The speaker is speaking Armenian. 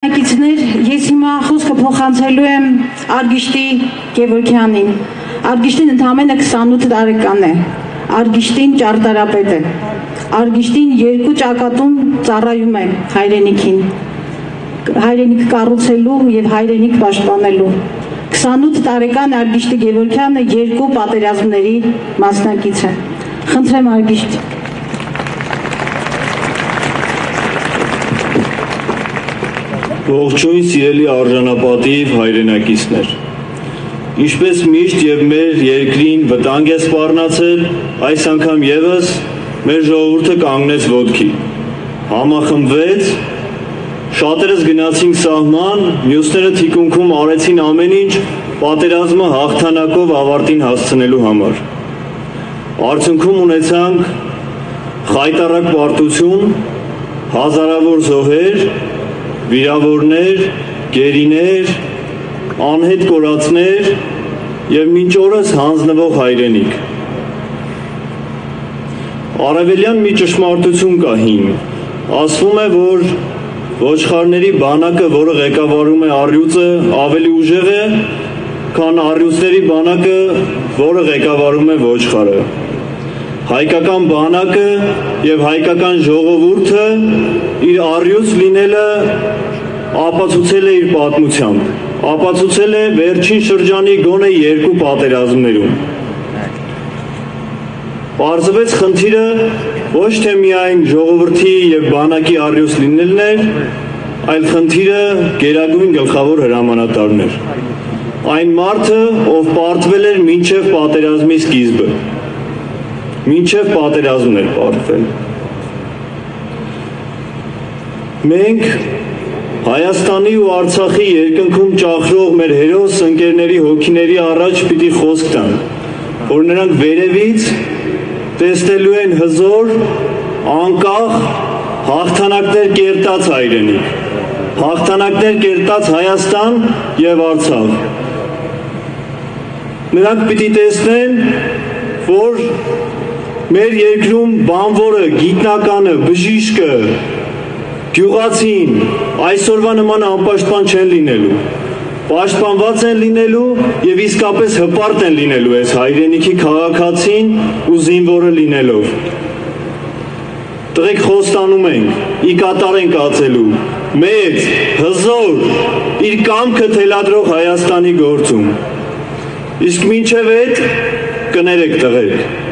Ես հիմա խոսքը փոխանցելու եմ Արգիշտի Գևորգյանին։ Արգիշտին ընդամենը 28 տարեկան է։ Արգիշտին ճարտարապետ է։ Արգիշտին 2 ճակատում ծառայում է հայրենիքին։ Հայրենիք կառուցելու եւ հայրենիք պաշտպանելու։ 28 տարեկան Արգիշտի Գևորգյանը 2 պատերազմների մասնակից է։ Խնդրեմ Արգիշտ։ Ողջույն սիրելի արժանապատիվ հայրենակիցներ, ինչպես միշտ եւ մեր երկրին վտանգ է սպառնացել, այս անգամ եւս մեր ժողովուրդը կանգնեց ոտքի, համախմբվեց, շատերս գնացինք սահման, մյուսները թիկունքում արեցին ամեն ինչ պատերազմը հաղթանակով ավարտին հասցնելու համար։ Արդյունքում ունեցանք խայտառակ պարտություն, հազարավոր զոհեր, վիրավորներ, գերիներ, անհետ կորածներ եւ մինչ օրս հանձնվող հայրենիք։ Արևելյան մի ճշմարտություն կա հին։ Ասվում է, որ ոչխարների բանակը, որը ղեկավարում է առյուծը, ավելի ուժեղ է, քան առյուծների բանակը, որը ղեկավարում է ոչխարը։ Հայկական բանակը եւ հայկական ժողովուրդը իր առյուծ լինելը ապացուցել է իր պատմությամբ, ապացուցել է վերջին շրջանի գոնե 2 պատերազմներում։ Պարզվեց խնդիրը ոչ թե միայն ժողովրդի եւ բանակի առյուծ լինելն էր, այլ խնդիրը գերագույն գլխավոր հրամանատարն էր։ Այն մարդը, ով պարտվել էր մինչև պատերազմի սկիզբը։ Մինչև պատերազմն էր պարտվել։ Մենք Հայաստանի ու Արցախի երկնքում ճախրող մեր հերոս ընկերների հոգիների առաջ պիտի խոսք տանք, որ նրանք վերևից տեսնելու են հզոր, անկախ, հաղթանակներ կերտած հայրենիք, հաղթանակներ կերտած Հայաստան եւ Արցախ։ Նրանք պիտի տեսնեն, որ մեր երկրում բանվորը, գիտնականը, բժիշկը, գյուղացին այսօրվա նման անպաշտպան չեն լինելու, պաշտպանված են լինելու եւ իսկապես հպարտ են լինելու այս հայրենիքի քաղաքացին ու զինվորը լինելով։ Տղեկ խոստանում ենք, ի կատար ենք ածելու, մեծ, հզոր, իր կամքը թելադրող Հայաստանի գործում։ Իսկ մինչև այդ կներեք տղեկ։